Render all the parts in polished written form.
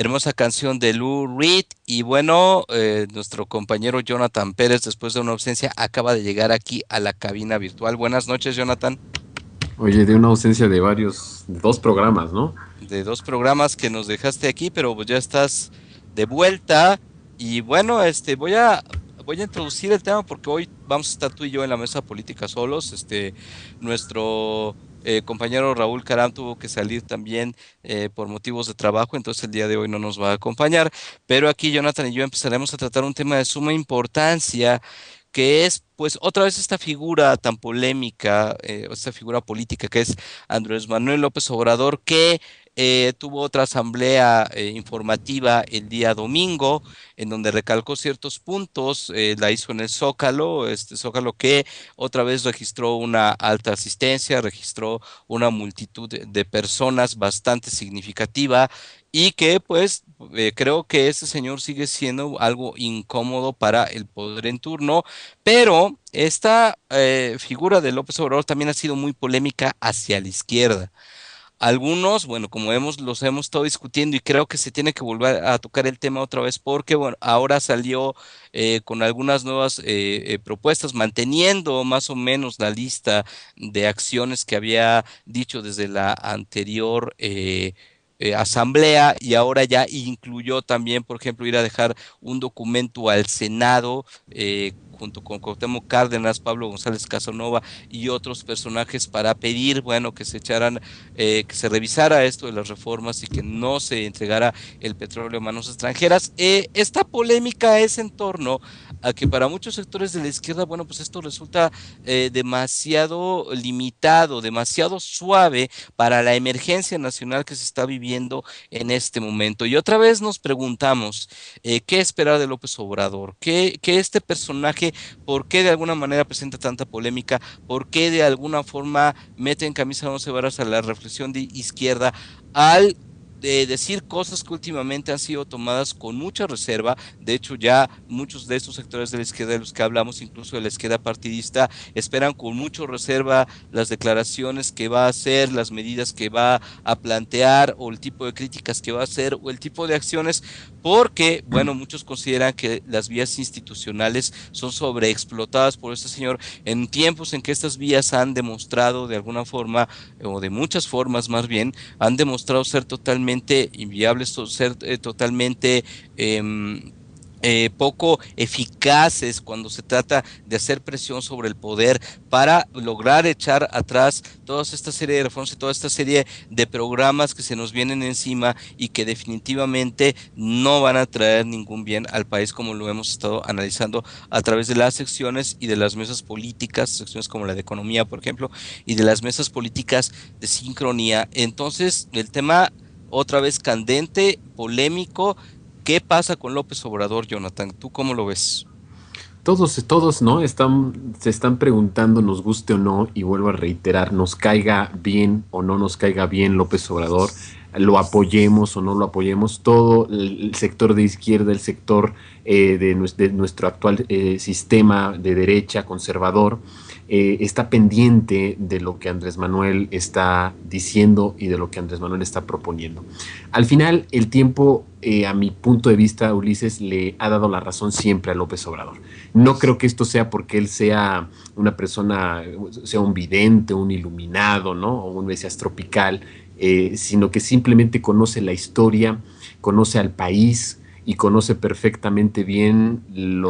Hermosa canción de Lou Reed. Y bueno, nuestro compañero Jonathan Pérez, después de una ausencia, acaba de llegar aquí a la cabina virtual. Buenas noches, Jonathan. Oye, de una ausencia de dos programas, ¿no? De dos programas que nos dejaste aquí, pero pues ya estás de vuelta. Y bueno, voy a introducir el tema porque hoy vamos a estar tú y yo en la mesa política solos. Nuestro compañero Raúl Caram tuvo que salir también por motivos de trabajo, entonces el día de hoy no nos va a acompañar. Pero aquí Jonathan y yo empezaremos a tratar un tema de suma importancia, que es pues otra vez esta figura tan polémica, esta figura política que es Andrés Manuel López Obrador, que tuvo otra asamblea informativa el día domingo, en donde recalcó ciertos puntos, la hizo en el Zócalo, este Zócalo que otra vez registró una alta asistencia, registró una multitud de personas bastante significativa y que pues creo que ese señor sigue siendo algo incómodo para el poder en turno, pero esta figura de López Obrador también ha sido muy polémica hacia la izquierda. Algunos, bueno, como los hemos estado discutiendo y creo que se tiene que volver a tocar el tema otra vez porque, bueno, ahora salió con algunas nuevas propuestas, manteniendo más o menos la lista de acciones que había dicho desde la anterior asamblea, y ahora ya incluyó también, por ejemplo, ir a dejar un documento al Senado. Junto con Cuauhtémoc Cárdenas, Pablo González Casanova y otros personajes para pedir, bueno, que se echaran que se revisara esto de las reformas y que no se entregara el petróleo a manos extranjeras. Esta polémica es en torno a que para muchos sectores de la izquierda, bueno, pues esto resulta demasiado limitado, demasiado suave para la emergencia nacional que se está viviendo en este momento. Y otra vez nos preguntamos, ¿qué esperar de López Obrador? ¿Qué este personaje, por qué de alguna manera presenta tanta polémica? ¿Por qué de alguna forma mete en camisa de once varas a la reflexión de izquierda al decir cosas que últimamente han sido tomadas con mucha reserva? De hecho, ya muchos de estos sectores de la izquierda de los que hablamos, incluso de la izquierda partidista, esperan con mucha reserva las declaraciones que va a hacer, las medidas que va a plantear, o el tipo de críticas que va a hacer, o el tipo de acciones, porque, bueno, muchos consideran que las vías institucionales son sobreexplotadas por este señor en tiempos en que estas vías han demostrado de alguna forma, o de muchas formas más bien, han demostrado ser totalmente inviables, ser totalmente poco eficaces cuando se trata de hacer presión sobre el poder para lograr echar atrás toda esta serie de reformas y toda esta serie de programas que se nos vienen encima y que definitivamente no van a traer ningún bien al país, como lo hemos estado analizando a través de las secciones y de las mesas políticas, secciones como la de economía, por ejemplo, y de las mesas políticas de sincronía. Entonces, el tema otra vez candente, polémico. ¿Qué pasa con López Obrador, Jonathan? ¿Tú cómo lo ves? Todos, ¿no? Se están preguntando, nos guste o no, y vuelvo a reiterar, nos caiga bien o no nos caiga bien López Obrador, lo apoyemos o no lo apoyemos, todo el sector de izquierda, el sector de nuestro actual sistema de derecha conservador, está pendiente de lo que Andrés Manuel está diciendo y de lo que Andrés Manuel está proponiendo. Al final, el tiempo, a mi punto de vista, Ulises, le ha dado la razón siempre a López Obrador. No creo que esto sea porque él sea una persona, sea un vidente, un iluminado, ¿no? O un mesías tropical, sino que simplemente conoce la historia, conoce al país y conoce perfectamente bien el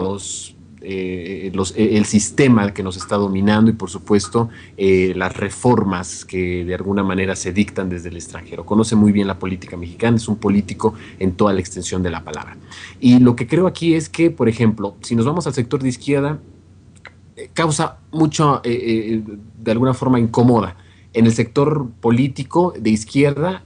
sistema que nos está dominando y por supuesto las reformas que de alguna manera se dictan desde el extranjero. Conoce muy bien la política mexicana, es un político en toda la extensión de la palabra. Y lo que creo aquí es que, por ejemplo, si nos vamos al sector de izquierda, causa mucho, de alguna forma incomoda. En el sector político de izquierda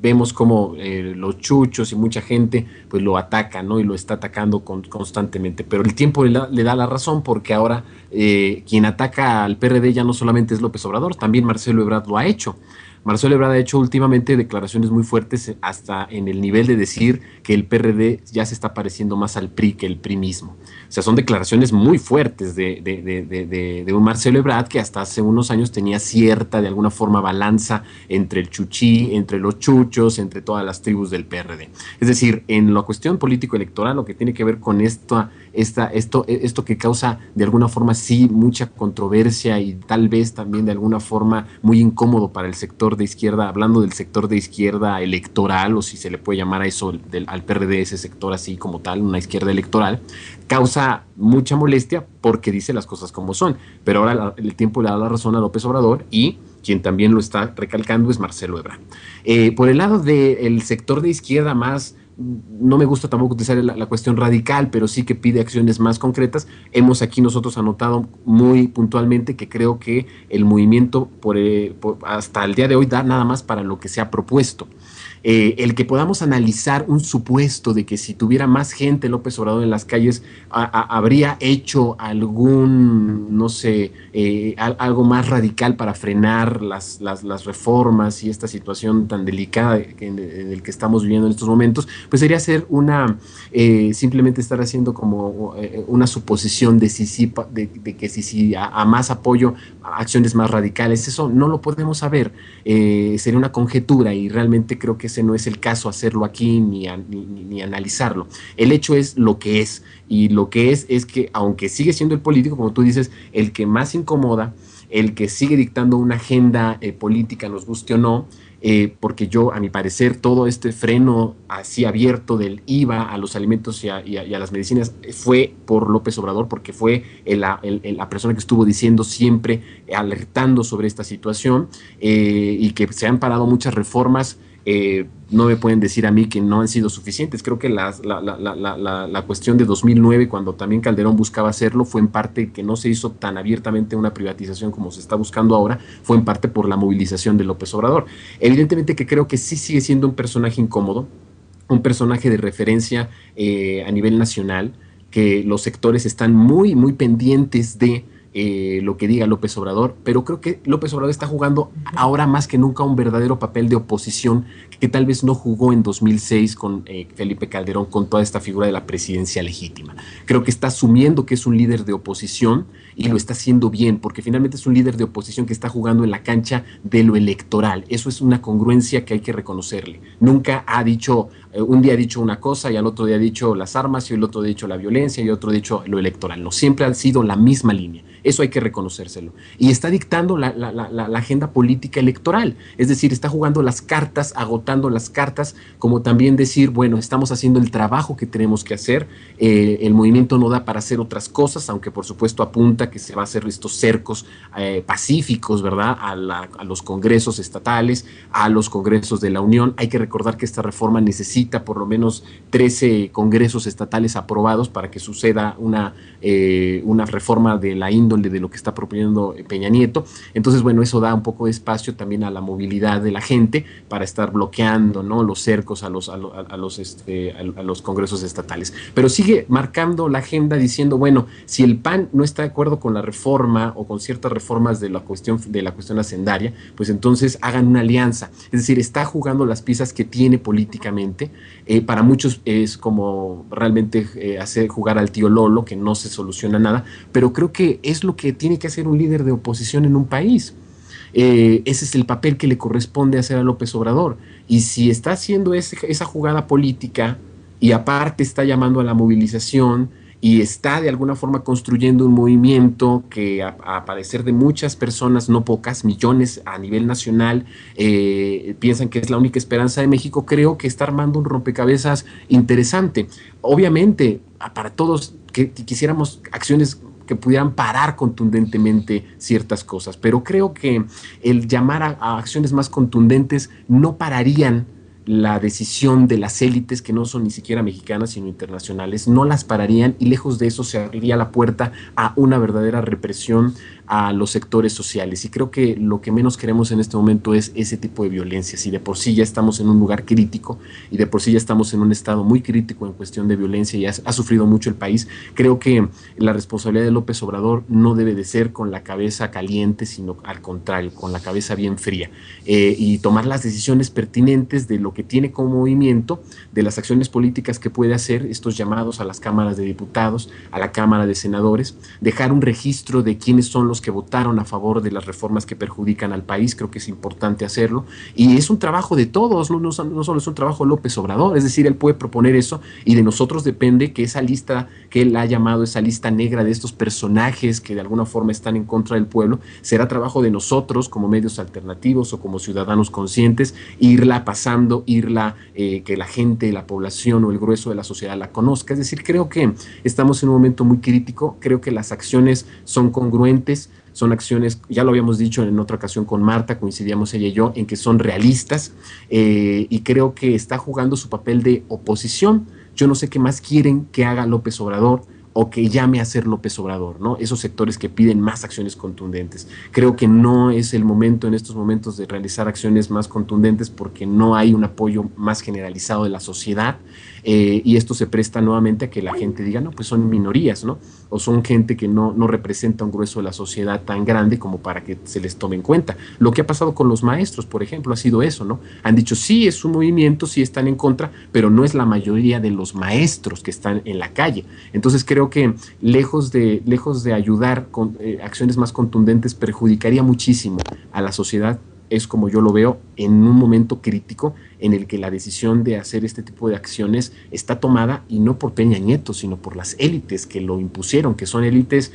vemos como los chuchos y mucha gente pues lo ataca, ¿no? Y lo está atacando constantemente. Pero el tiempo le da la razón porque ahora quien ataca al PRD ya no solamente es López Obrador, también Marcelo Ebrard lo ha hecho. Marcelo Ebrard ha hecho últimamente declaraciones muy fuertes hasta en el nivel de decir que el PRD ya se está pareciendo más al PRI que el PRI mismo. O sea, son declaraciones muy fuertes de un Marcelo Ebrard que hasta hace unos años tenía cierta, de alguna forma, balanza entre el chuchí, entre los chuchos, entre todas las tribus del PRD. Es decir, en la cuestión político-electoral, lo que tiene que ver con esto que causa de alguna forma sí mucha controversia y tal vez también de alguna forma muy incómodo para el sector de izquierda, hablando del sector de izquierda electoral, o si se le puede llamar a eso al PRD, ese sector así como tal, una izquierda electoral, causa mucha molestia porque dice las cosas como son. Pero ahora el tiempo le da la razón a López Obrador y quien también lo está recalcando es Marcelo Ebrard. Por el lado del sector de izquierda más, no me gusta tampoco utilizar la cuestión radical, pero sí que pide acciones más concretas. Hemos aquí nosotros anotado muy puntualmente que creo que el movimiento hasta el día de hoy da nada más para lo que se ha propuesto. El que podamos analizar un supuesto de que si tuviera más gente López Obrador en las calles habría hecho algún, no sé, algo más radical para frenar las reformas y esta situación tan delicada en el que estamos viviendo en estos momentos, pues sería hacer simplemente estar haciendo como una suposición de que si a más apoyo, a acciones más radicales, eso no lo podemos saber, sería una conjetura y realmente creo que ese no es el caso hacerlo aquí ni analizarlo. El hecho es lo que es, y lo que es que aunque sigue siendo el político, como tú dices, el que más incomoda, el que sigue dictando una agenda política, nos guste o no, porque a mi parecer, todo este freno así abierto del IVA a los alimentos y a las medicinas fue por López Obrador, porque fue la persona que estuvo diciendo siempre, alertando sobre esta situación, y que se han parado muchas reformas. No me pueden decir a mí que no han sido suficientes. Creo que la cuestión de 2009, cuando también Calderón buscaba hacerlo, fue en parte que no se hizo tan abiertamente una privatización como se está buscando ahora, fue en parte por la movilización de López Obrador. Evidentemente que creo que sí sigue siendo un personaje incómodo, un personaje de referencia a nivel nacional, que los sectores están muy, muy pendientes de lo que diga López Obrador, pero creo que López Obrador está jugando ahora más que nunca un verdadero papel de oposición que tal vez no jugó en 2006 con Felipe Calderón, con toda esta figura de la presidencia legítima. Creo que está asumiendo que es un líder de oposición y lo está haciendo bien, porque finalmente es un líder de oposición que está jugando en la cancha de lo electoral. Eso es una congruencia que hay que reconocerle. Nunca ha dicho, un día ha dicho una cosa y al otro día ha dicho las armas y el otro día ha dicho la violencia y otro ha dicho lo electoral. No, siempre ha sido la misma línea. Eso hay que reconocérselo. Y está dictando la agenda política electoral. Es decir, está jugando las cartas, agotando las cartas, como también decir, bueno, estamos haciendo el trabajo que tenemos que hacer. El movimiento no da para hacer otras cosas, aunque por supuesto apunta que se va a hacer estos cercos pacíficos, ¿verdad? A los congresos estatales, a los congresos de la Unión. Hay que recordar que esta reforma necesita por lo menos 13 congresos estatales aprobados para que suceda una reforma de la índole de lo que está proponiendo Peña Nieto. Entonces, bueno, eso da un poco de espacio también a la movilidad de la gente para estar bloqueando, ¿no?, los cercos a los congresos estatales. Pero sigue marcando la agenda diciendo, bueno, si el PAN no está de acuerdo con la reforma o con ciertas reformas de la cuestión hacendaria, pues entonces hagan una alianza. Es decir, está jugando las piezas que tiene políticamente. Para muchos es como realmente hacer jugar al tío Lolo, que no se soluciona nada, pero creo que es lo que tiene que hacer un líder de oposición en un país. Ese es el papel que le corresponde hacer a López Obrador. Y si está haciendo esa jugada política y aparte está llamando a la movilización y está de alguna forma construyendo un movimiento que a parecer de muchas personas, no pocas, millones a nivel nacional, piensan que es la única esperanza de México, creo que está armando un rompecabezas interesante. Obviamente, para todos que quisiéramos acciones que pudieran parar contundentemente ciertas cosas, pero creo que el llamar a acciones más contundentes no pararían la decisión de las élites que no son ni siquiera mexicanas sino internacionales, no las pararían y lejos de eso se abriría la puerta a una verdadera represión, a los sectores sociales. Y creo que lo que menos queremos en este momento es ese tipo de violencia. Si de por sí ya estamos en un lugar crítico y de por sí ya estamos en un estado muy crítico en cuestión de violencia y ha sufrido mucho el país, creo que la responsabilidad de López Obrador no debe de ser con la cabeza caliente, sino al contrario, con la cabeza bien fría, y tomar las decisiones pertinentes de lo que tiene como movimiento, de las acciones políticas que puede hacer, estos llamados a las cámaras de diputados, a la Cámara de Senadores, dejar un registro de quiénes son los que votaron a favor de las reformas que perjudican al país. Creo que es importante hacerlo, y es un trabajo de todos, no solo es un trabajo de López Obrador, es decir, él puede proponer eso y de nosotros depende que esa lista que él ha llamado esa lista negra de estos personajes que de alguna forma están en contra del pueblo, será trabajo de nosotros como medios alternativos o como ciudadanos conscientes, irla pasando, que la gente, la población o el grueso de la sociedad la conozca. Es decir, creo que estamos en un momento muy crítico, creo que las acciones son congruentes, son acciones, ya lo habíamos dicho en otra ocasión con Marta, coincidíamos ella y yo, en que son realistas, y creo que está jugando su papel de oposición. Yo no sé qué más quieren que haga López Obrador o que llame a ser López Obrador, ¿no? Esos sectores que piden más acciones contundentes. Creo que no es el momento en estos momentos de realizar acciones más contundentes porque no hay un apoyo más generalizado de la sociedad, y esto se presta nuevamente a que la gente diga, no, pues son minorías, ¿no? O son gente que no representa un grueso de la sociedad tan grande como para que se les tome en cuenta. Lo que ha pasado con los maestros, por ejemplo, ha sido eso, ¿no? Han dicho, sí, es un movimiento, sí están en contra, pero no es la mayoría de los maestros que están en la calle. Entonces creo que lejos de ayudar con acciones más contundentes, perjudicaría muchísimo a la sociedad. Es como yo lo veo en un momento crítico en el que la decisión de hacer este tipo de acciones está tomada y no por Peña Nieto, sino por las élites que lo impusieron, que son élites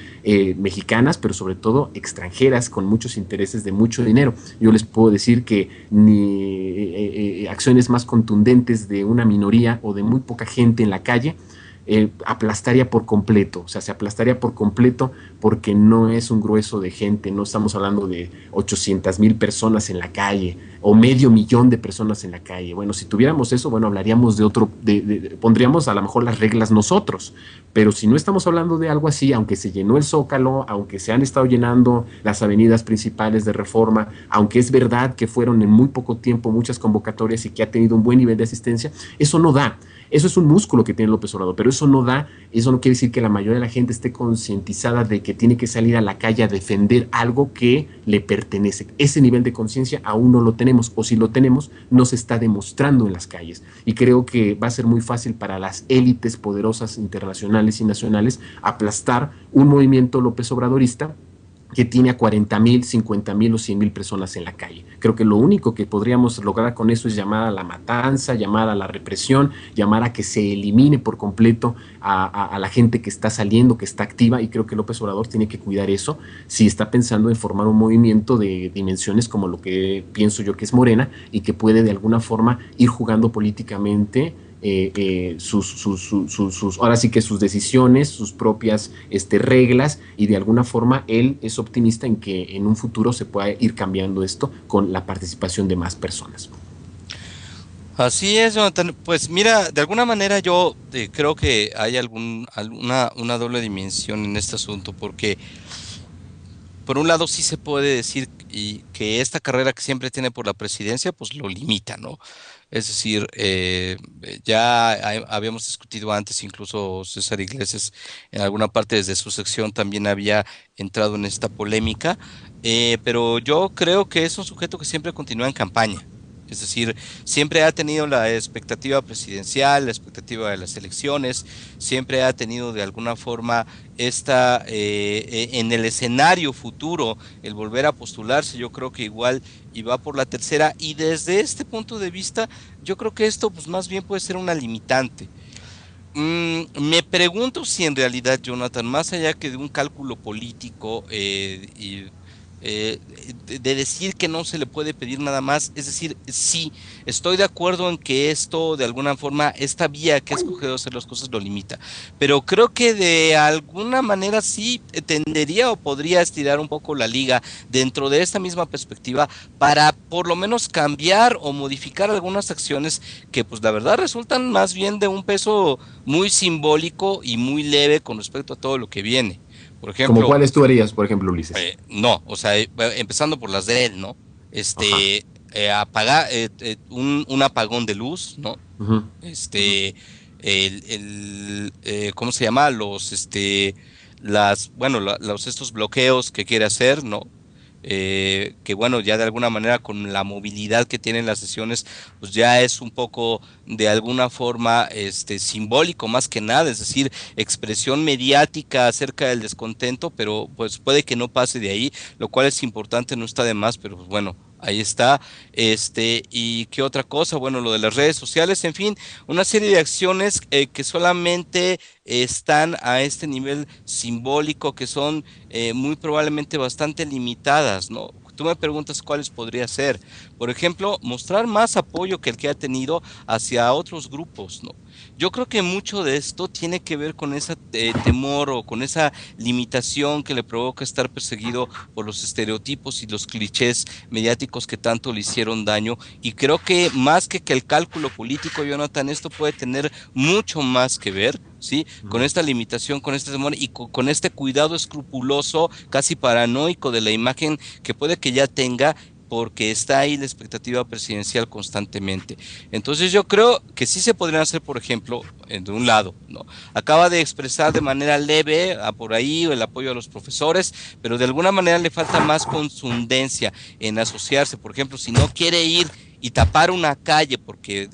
mexicanas, pero sobre todo extranjeras con muchos intereses de mucho dinero. Yo les puedo decir que ni acciones más contundentes de una minoría o de muy poca gente en la calle aplastaría por completo, o sea, se aplastaría por completo porque no es un grueso de gente, no estamos hablando de 800,000 personas en la calle o medio millón de personas en la calle. Bueno, si tuviéramos eso, bueno, hablaríamos de otro, pondríamos a lo mejor las reglas nosotros, pero si no estamos hablando de algo así, aunque se llenó el Zócalo, aunque se han estado llenando las avenidas principales de Reforma, aunque es verdad que fueron en muy poco tiempo muchas convocatorias y que ha tenido un buen nivel de asistencia, eso no da. Eso es un músculo que tiene López Obrador, pero eso no quiere decir que la mayoría de la gente esté concientizada de que tiene que salir a la calle a defender algo que le pertenece. Ese nivel de conciencia aún no lo tenemos, o si lo tenemos, no se está demostrando en las calles. Y creo que va a ser muy fácil para las élites poderosas internacionales y nacionales aplastar un movimiento López Obradorista que tiene a 40,000, 50,000 o 100,000 personas en la calle. Creo que lo único que podríamos lograr con eso es llamar a la matanza, llamar a la represión, llamar a que se elimine por completo a la gente que está saliendo, que está activa, y creo que López Obrador tiene que cuidar eso si está pensando en formar un movimiento de dimensiones como lo que pienso yo que es Morena y que puede de alguna forma ir jugando políticamente ahora sí que sus decisiones, sus propias reglas, y de alguna forma él es optimista en que en un futuro se pueda ir cambiando esto con la participación de más personas. Así es, Jonathan. Pues mira, de alguna manera yo creo que hay una doble dimensión en este asunto, porque por un lado sí se puede decir y que esta carrera que siempre tiene por la presidencia, pues lo limita, ¿no? Es decir, ya habíamos discutido antes, incluso César Iglesias en alguna parte desde su sección también había entrado en esta polémica, pero yo creo que es un sujeto que siempre continúa en campaña. Es decir, siempre ha tenido la expectativa presidencial, la expectativa de las elecciones, siempre ha tenido de alguna forma en el escenario futuro, el volver a postularse. Yo creo que igual y va por la tercera, y desde este punto de vista, yo creo que esto pues más bien puede ser una limitante. Me pregunto si en realidad, Jonathan, más allá que de un cálculo político eh, de decir que no se le puede pedir nada más, es decir, sí, estoy de acuerdo en que esto, de alguna forma, esta vía que ha escogido hacer las cosas lo limita, pero creo que de alguna manera sí tendería o podría estirar un poco la liga dentro de esta misma perspectiva para por lo menos cambiar o modificar algunas acciones que pues la verdad resultan más bien de un peso muy simbólico y muy leve con respecto a todo lo que viene. Por ¿Como ejemplo, cuáles tú harías, por ejemplo, Ulises? no, o sea, empezando por las de él, ¿no? Ajá. Apagar un apagón de luz, ¿no? Ujú, ujú. Este, ¿cómo se llama? Bueno, estos bloqueos que quiere hacer, ¿no? Que bueno, ya de alguna manera con la movilidad que tienen las sesiones, pues ya es un poco de alguna forma simbólico más que nada, es decir, expresión mediática acerca del descontento, pero pues puede que no pase de ahí, lo cual es importante, no está de más, pero pues bueno. Ahí está, y qué otra cosa, bueno, lo de las redes sociales, en fin, una serie de acciones que solamente están a este nivel simbólico, que son muy probablemente bastante limitadas, ¿no? Tú me preguntas cuáles podría ser. Por ejemplo, mostrar más apoyo que el que ha tenido hacia otros grupos, ¿no? Yo creo que mucho de esto tiene que ver con ese temor o con esa limitación que le provoca estar perseguido por los estereotipos y los clichés mediáticos que tanto le hicieron daño. Y creo que más que el cálculo político, Jonathan, esto puede tener mucho más que ver, ¿sí? Con Ujú. esta limitación, con este temor y con este cuidado escrupuloso, casi paranoico de la imagen que puede que ya tenga, porque está ahí la expectativa presidencial constantemente. Entonces yo creo que sí se podrían hacer, por ejemplo, de un lado, ¿no? Acaba de expresar de manera leve por ahí el apoyo a los profesores, pero de alguna manera le falta más contundencia en asociarse. Por ejemplo, si no quiere ir y tapar una calle porque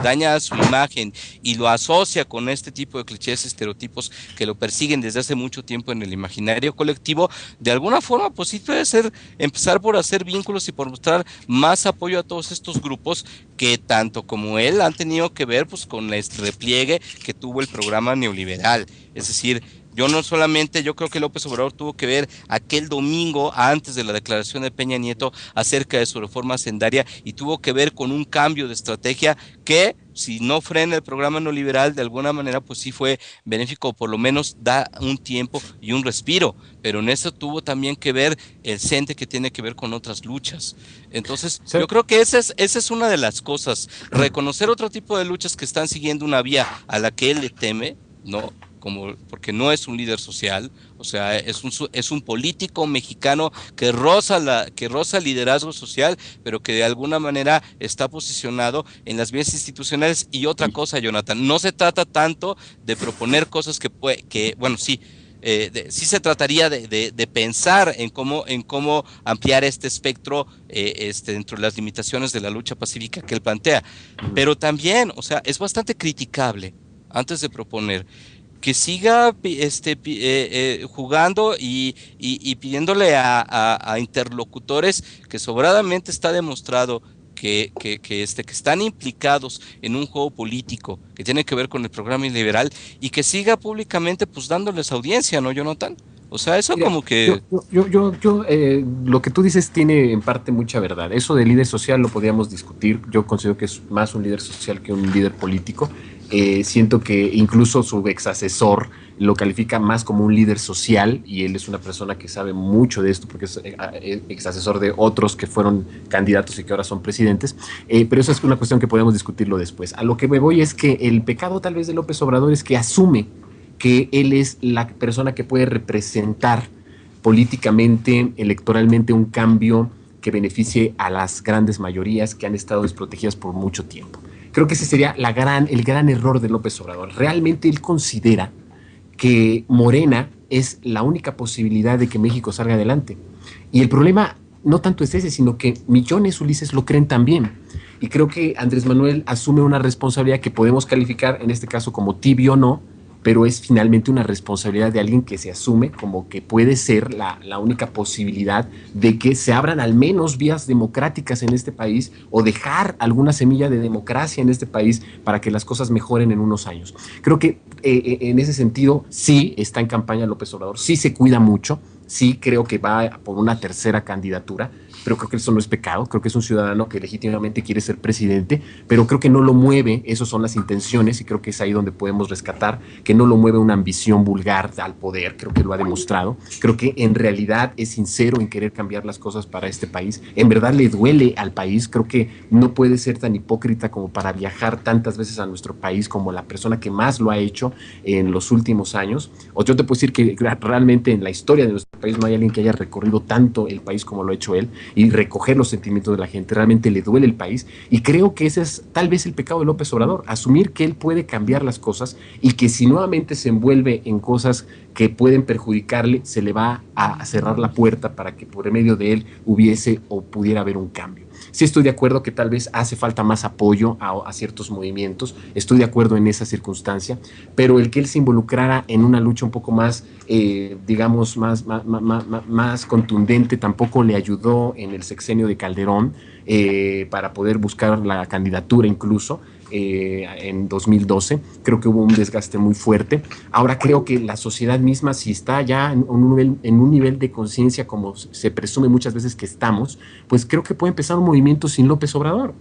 daña su imagen y lo asocia con este tipo de clichés, estereotipos que lo persiguen desde hace mucho tiempo en el imaginario colectivo, de alguna forma, pues sí puede ser empezar por hacer vínculos y por mostrar más apoyo a todos estos grupos que tanto como él han tenido que ver pues con este repliegue que tuvo el programa neoliberal. Es decir, yo no solamente, yo creo que López Obrador tuvo que ver aquel domingo antes de la declaración de Peña Nieto acerca de su reforma hacendaria y tuvo que ver con un cambio de estrategia que si no frena el programa neoliberal de alguna manera pues sí fue benéfico, o por lo menos da un tiempo y un respiro, pero en eso tuvo también que ver el CENTE que tiene que ver con otras luchas. Entonces Sí. yo creo que esa es una de las cosas, reconocer otro tipo de luchas que están siguiendo una vía a la que él le teme, ¿no? Como, porque no es un líder social, o sea, es un político mexicano que roza el liderazgo social, pero que de alguna manera está posicionado en las vías institucionales. Y otra cosa, Jonathan, no se trata tanto de proponer cosas bueno, sí, sí se trataría de pensar en cómo ampliar este espectro dentro de las limitaciones de la lucha pacífica que él plantea. Ujú. Pero también, o sea, es bastante criticable antes de proponer que siga jugando y pidiéndole a interlocutores que sobradamente está demostrado que están implicados en un juego político que tiene que ver con el programa liberal y que siga públicamente pues dándoles audiencia, ¿no, Jonathan? O sea, eso Mira, como que... lo que tú dices tiene en parte mucha verdad. Eso de líder social lo podríamos discutir. Yo considero que es más un líder social que un líder político. Siento que incluso su ex asesor lo califica más como un líder social y él es una persona que sabe mucho de esto porque es ex asesor de otros que fueron candidatos y que ahora son presidentes. Pero eso es una cuestión que podemos discutirlo después. A lo que me voy es que el pecado tal vez de López Obrador es que asume que él es la persona que puede representar políticamente, electoralmente, un cambio que beneficie a las grandes mayorías que han estado desprotegidas por mucho tiempo. Creo que ese sería el gran error de López Obrador. Realmente él considera que Morena es la única posibilidad de que México salga adelante. Y el problema no tanto es ese, sino que millones, Ulises, lo creen también. Y creo que Andrés Manuel asume una responsabilidad que podemos calificar en este caso como tibio o no, pero es finalmente una responsabilidad de alguien que se asume como que puede ser la única posibilidad de que se abran al menos vías democráticas en este país o dejar alguna semilla de democracia en este país para que las cosas mejoren en unos años. Creo que en ese sentido sí está en campaña López Obrador, sí se cuida mucho, sí creo que va por una tercera candidatura, pero creo que eso no es pecado, creo que es un ciudadano que legítimamente quiere ser presidente, pero creo que no lo mueve, esas son las intenciones y creo que es ahí donde podemos rescatar que no lo mueve una ambición vulgar al poder, creo que lo ha demostrado, creo que en realidad es sincero en querer cambiar las cosas para este país, en verdad le duele al país, creo que no puede ser tan hipócrita como para viajar tantas veces a nuestro país como la persona que más lo ha hecho en los últimos años, o yo te puedo decir que realmente en la historia de nuestro país no hay alguien que haya recorrido tanto el país como lo ha hecho él y recoger los sentimientos de la gente, realmente le duele el país y creo que ese es tal vez el pecado de López Obrador, asumir que él puede cambiar las cosas y que si nuevamente se envuelve en cosas que pueden perjudicarle, se le va a cerrar la puerta para que por medio de él hubiese o pudiera haber un cambio. Sí estoy de acuerdo que tal vez hace falta más apoyo a ciertos movimientos, estoy de acuerdo en esa circunstancia, pero el que él se involucrara en una lucha un poco más, digamos, más contundente tampoco le ayudó en el sexenio de Calderón para poder buscar la candidatura incluso. En 2012. Creo que hubo un desgaste muy fuerte. Ahora creo que la sociedad misma, si está ya en un nivel de conciencia como se presume muchas veces que estamos, pues creo que puede empezar un movimiento sin López Obrador.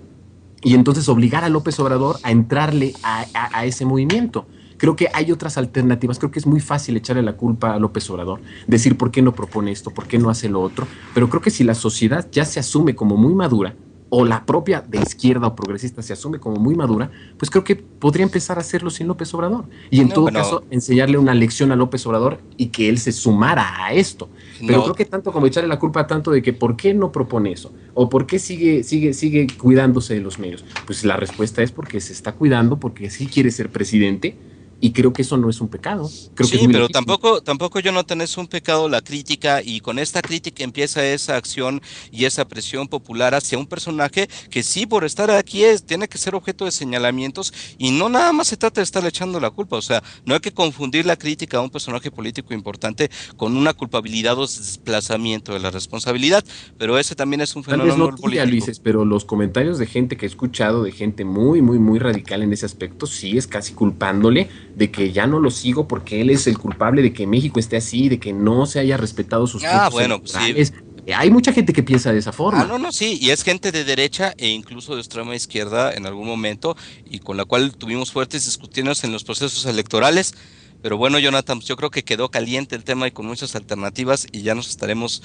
Y entonces obligar a López Obrador a entrarle a ese movimiento. Creo que hay otras alternativas. Creo que es muy fácil echarle la culpa a López Obrador, decir por qué no propone esto, por qué no hace lo otro. Pero creo que si la sociedad ya se asume como muy madura, o la propia de izquierda o progresista se asume como muy madura, pues creo que podría empezar a hacerlo sin López Obrador. Y en No, todo bueno, caso, enseñarle una lección a López Obrador y que él se sumara a esto. Pero no, creo que tanto como echarle la culpa tanto de que por qué no propone eso, o por qué sigue cuidándose de los medios. Pues la respuesta es porque se está cuidando, porque sí quiere ser presidente, y creo que eso no es un pecado. Creo que es sí, muy pero legítimo. tampoco, Jonathan, es un pecado la crítica y con esta crítica empieza esa acción y esa presión popular hacia un personaje que sí, por estar aquí tiene que ser objeto de señalamientos y no nada más se trata de estarle echando la culpa, o sea, no hay que confundir la crítica a un personaje político importante con una culpabilidad o desplazamiento de la responsabilidad, pero ese también es un Tal vez no fenómeno tuya, político. Luises, pero los comentarios de gente que he escuchado, de gente muy radical en ese aspecto, sí es casi culpándole de que ya no lo sigo porque él es el culpable de que México esté así, de que no se haya respetado sus Ah, frutos bueno, pues sí. electorales. Hay mucha gente que piensa de esa Ah, forma. no, no, sí, y es gente de derecha e incluso de extrema izquierda en algún momento y con la cual tuvimos fuertes discusiones en los procesos electorales. Pero bueno, Jonathan, pues yo creo que quedó caliente el tema y con muchas alternativas y ya nos estaremos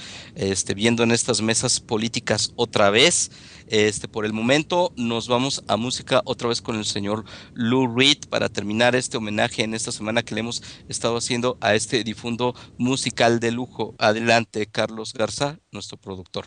viendo en estas mesas políticas otra vez. Por el momento nos vamos a música otra vez con el señor Lou Reed para terminar este homenaje en esta semana que le hemos estado haciendo a este difundo musical de lujo. Adelante, Carlos Garza, nuestro productor.